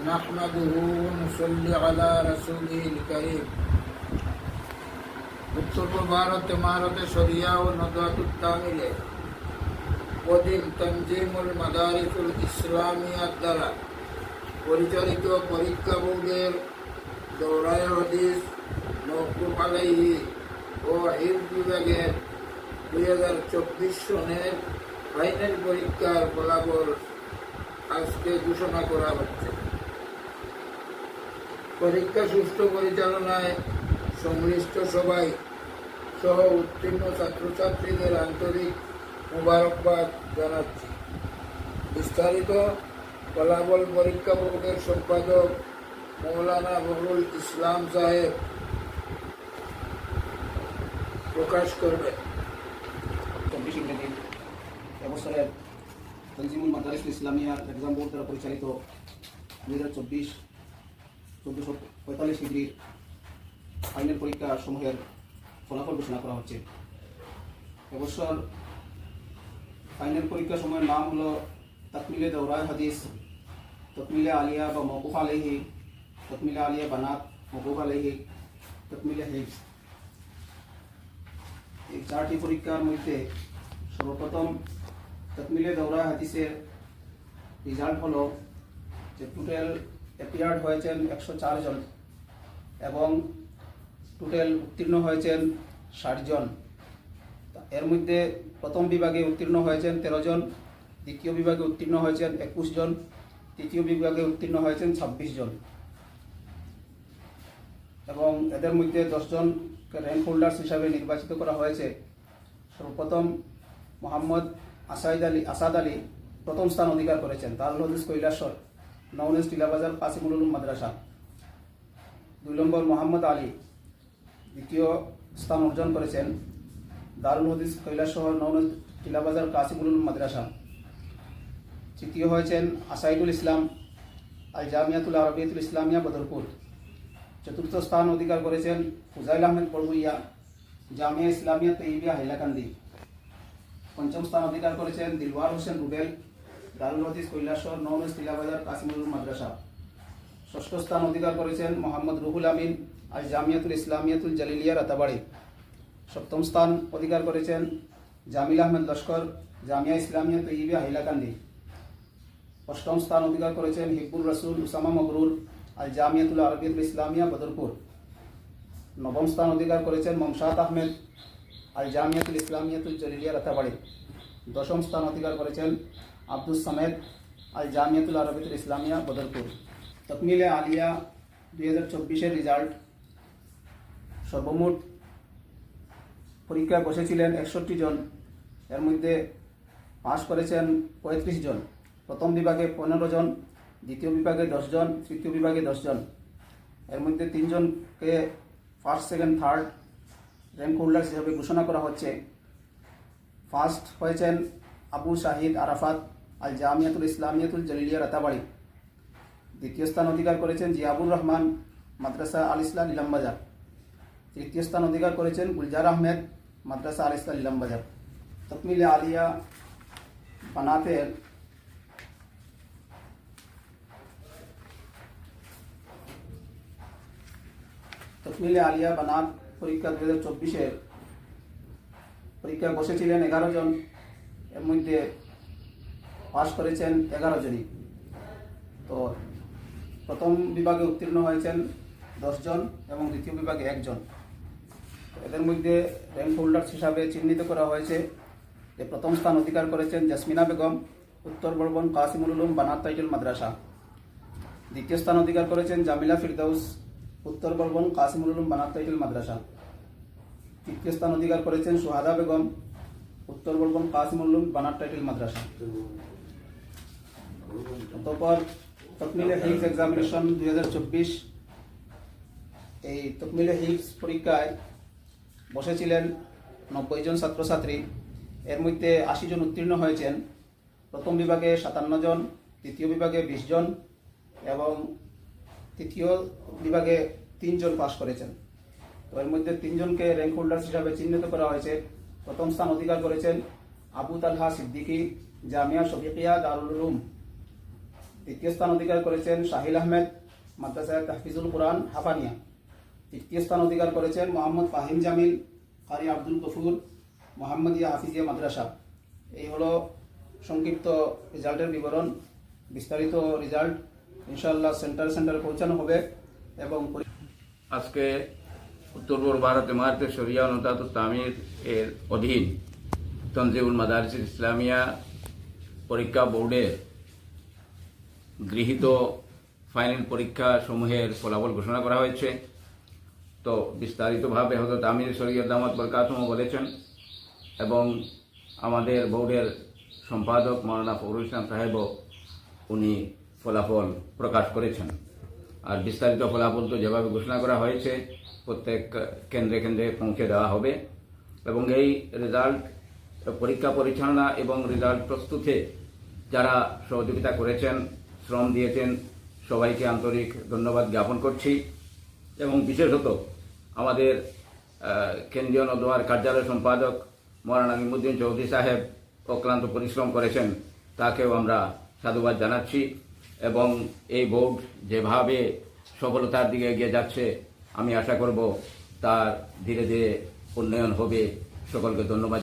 نحمده ونصلي على رسوله الكريم উত্তর ভারতে ভারতে শরিয়া ও নদাতুত তামিলে ওদিন তনজিমুল মাদারিসুল ইসলামিয়াত দ্বারা পরিচালিত পরীক্ষা বোর্ডের দৌরায়ে হাদিস মওকুফ আলাইহি ও হিফজ বিভাগের 2024 সনের ফাইনাল পরীক্ষার ফলাফল আজকে ঘোষণা করা হচ্ছে। পরীক্ষা সুষ্ঠু পরিচালনায় সংশ্লিষ্ট সবাই সহ উত্তীর্ণ ছাত্রছাত্রীদের আন্তরিক মোবারকবাদ জানাচ্ছি। বিস্তারিত ফলাফল পরীক্ষা বোর্ডের সম্পাদক মৌলানা বহরুল ইসলাম সাহেব প্রকাশ করবেন। 24 ইংরেজি এবছরের তনজিমুল মাদারিসুল ইসলামিয়ার এক্সাম বোর্ড দ্বারা পরিচালিত 2024 1445 ডিগ্রির ফাইনাল পরীক্ষা সমূহের ফলাফল ঘোষণা করা হচ্ছে। এবছর ফাইনাল পরীক্ষা সমূহের নাম হলো তাকমিলে দৌরায়ে হাদিস, তাকমিলে আলিয়া বা মওকুফ আলাইহি, তাকমিলে আলিয়া বানাত মওকুফ আলাইহি, তাকমিলে হিফজ। এই চারটি পরীক্ষার মধ্যে সর্বপ্রথম তাকমিলে দৌরায়ে হাদিসের রেজাল্ট হলো যে টোটাল অ্যাপিয়ার্ড হয়েছেন 104 জন এবং টোটাল উত্তীর্ণ হয়েছেন 60 জন। এর মধ্যে প্রথম বিভাগে উত্তীর্ণ হয়েছেন 13 জন, দ্বিতীয় বিভাগে উত্তীর্ণ হয়েছেন 21 জন, তৃতীয় বিভাগে উত্তীর্ণ হয়েছেন 26 জন এবং এদের মধ্যে 10 জনকে র্যাঙ্ক হোল্ডার্স হিসাবে নির্বাচিত করা হয়েছে। সর্বপ্রথম মোহাম্মদ আসাদ আলী প্রথম স্থান অধিকার করেছেন, দারুল হাদিস কৈলাসর নওনেজ টিলাবাজার কাসিমুল উলুম মাদ্রাসা। 2 নম্বর মোহাম্মদ আলী দ্বিতীয় স্থান অর্জন করেছেন, দারুল হাদিস কৈলাসর নওনেজ টিলাবাজার কাসিমুল উলুম মাদ্রাসা। তৃতীয় হয়েছেন আসাইদুল ইসলাম আল জামিয়াতুল আরবিয়াতুল ইসলামিয়া বদরপুর। চতুর্থ স্থান অধিকার করেছেন ফুজাইল আহমেদ বড়ভুইয়া জামিয়া ইসলামিয়া তৈয়বিয়া হাইলাকান্দি। পঞ্চম স্থান অধিকার করেছেন দিলওয়ার হোসেন রুবেল দারুল হাদিস কৈলাসর নওনেজ টিলাবাজার কাসিমুল উলুম মাদ্রাসা। ষষ্ঠ স্থান অধিকার করেছেন মোহাম্মদ রুহুল আমিন আল জামিয়াতুল ইসলামিয়াতুল জালিলিয়া রাতাবাড়ি। সপ্তম স্থান অধিকার করেছেন জামিল আহমেদ লস্কর জামিয়া ইসলামিয়া তৈয়বিয়া হাইলাকান্দি। অষ্টম স্থান অধিকার করেছেন হিব্বুর রসুল উসামা মবরুর আল জামিয়াতুল আরবিয়াতুল ইসলামিয়া বদরপুর। নবম স্থান অধিকার করেছেন মমসাদ আহমেদ আল জামিয়াতুল ইসলামিয়াতুল জালিলিয়া রাতাবাড়ি। দশম স্থান অধিকার করেছেন আব্দুস সামেদ আল জামিয়াতুল আরবিয়াতুল ইসলামিয়া বদরপুর। তাকমিলে আলিয়া 2024-এর রেজাল্ট, সর্বমোট পরীক্ষায় বসেছিলেন 61 জন, এর মধ্যে পাস করেছেন 35 জন। প্রথম বিভাগে 15 জন, দ্বিতীয় বিভাগে 10 জন, তৃতীয় বিভাগে 10 জন। এর মধ্যে 3 জনকে first, second, third rank holder হিসেবে ঘোষণা করা হচ্ছে। ফার্স্ট হয়েছেন আবু শাহিদ আরাফাত আল জামিয়াতুল ইসলামিয়াতুল জালিলিয়া রাতাবাড়ি। দ্বিতীয় স্থান অধিকার করেছেন জিয়াবুর রহমান মাদ্রাসা আল ইসলাম ইলামবাজার। তৃতীয় স্থান অধিকার করেছেন গুলজার আহমেদ মাদ্রাসা আল ইসলাম ইলামবাজার। তাকমিলে আলিয়া বানাতের তাকমিলে আলিয়া বানাত পরীক্ষা 2024-এর পরীক্ষায় বসেছিলেন 11 জন, এর মধ্যে পাস করেছেন 11 জনই। তো প্রথম বিভাগে উত্তীর্ণ হয়েছেন 10 জন এবং দ্বিতীয় বিভাগে 1 জন। এদের মধ্যে র্যাঙ্ক হোল্ডার্স হিসাবে চিহ্নিত করা হয়েছে যে প্রথম স্থান অধিকার করেছেন জাসমিনা বেগম উত্তর বর্বন কাসিমুল উলুম বানাত টাইটেল মাদ্রাসা। দ্বিতীয় স্থান অধিকার করেছেন জামিলা ফিরদাউস উত্তর বর্বন কাসিমুল উলুম বানাত টাইটেল মাদ্রাসা। তৃতীয় স্থান অধিকার করেছেন সুহাদা বেগম উত্তর বর্বন কাসিমুল উলুম বানাত টাইটেল মাদ্রাসা। অতঃপর তাকমিলে হিফজ এক্সামিনেশন 2024, এই তাকমিলে হিফজ পরীক্ষায় বসেছিলেন 90 জন ছাত্রছাত্রী, এর মধ্যে 80 জন উত্তীর্ণ হয়েছেন। প্রথম বিভাগে 57 জন, দ্বিতীয় বিভাগে 20 জন এবং তৃতীয় বিভাগে 3 জন পাস করেছেন। তো এর মধ্যে 3 জনকে র্যাঙ্ক হোল্ডার্স হিসাবে চিহ্নিত করা হয়েছে। প্রথম স্থান অধিকার করেছেন আবু তালহা সিদ্দিকী জামিয়া শফিকিয়া দারুল উলুম। দ্বিতীয় স্থান অধিকার করেছেন শাহিল আহমেদ, মাদ্রাসা তাহফিজুল কোরআন হাফানিয়া। তৃতীয় স্থান অধিকার করেছেন মোহাম্মদ ফাহিম জামিল, কারি আব্দুল গফুর, মোহাম্মদিয়া হাফিজিয়া মাদ্রাসা। এই হলো সংক্ষিপ্ত রেজাল্টের বিবরণ। বিস্তারিত রেজাল্ট ইনশাআল্লাহ সেন্টারে পৌঁছানো হবে এবং আজকে উত্তর পূর্ব ভারত ইমারতে শরিয়া ও নদাত তামির এর অধীন তনজিউল মাদারিস ইসলামিয়া পরীক্ষা বোর্ডের গৃহীত ফাইনাল পরীক্ষা সমূহের ফলাফল ঘোষণা করা হয়েছে। তো বিস্তারিতভাবে হযরত আমির শরীয়ত দামাত বরকাতুহু বলেছেন এবং আমাদের বোর্ডের সম্পাদক মাওলানা ফখরুল ইসলাম সাহেবও উনি ফলাফল প্রকাশ করেছেন। আর বিস্তারিত ফলাফল তো যেভাবে ঘোষণা করা হয়েছে প্রত্যেক কেন্দ্রে কেন্দ্রে পৌঁছে দেওয়া হবে এবং এই রেজাল্ট পরীক্ষা পরিচালনা এবং রেজাল্ট প্রস্তুতে যারা সহযোগিতা করেছেন, শ্রম দিয়েছেন, সবাইকে আন্তরিক ধন্যবাদ জ্ঞাপন করছি এবং বিশেষত আমাদের কেন্দ্রীয় নদওয়ার কার্যালয় সম্পাদক মৌলানা নিমুদ্দিন চৌধুরী সাহেব অক্লান্ত পরিশ্রম করেছেন, তাকেও আমরা সাধুবাদ জানাচ্ছি এবং এই বোর্ড যেভাবে সফলতার দিকে এগিয়ে যাচ্ছে আমি আশা করব তার ধীরে ধীরে উন্নয়ন হবে। সকলকে ধন্যবাদ।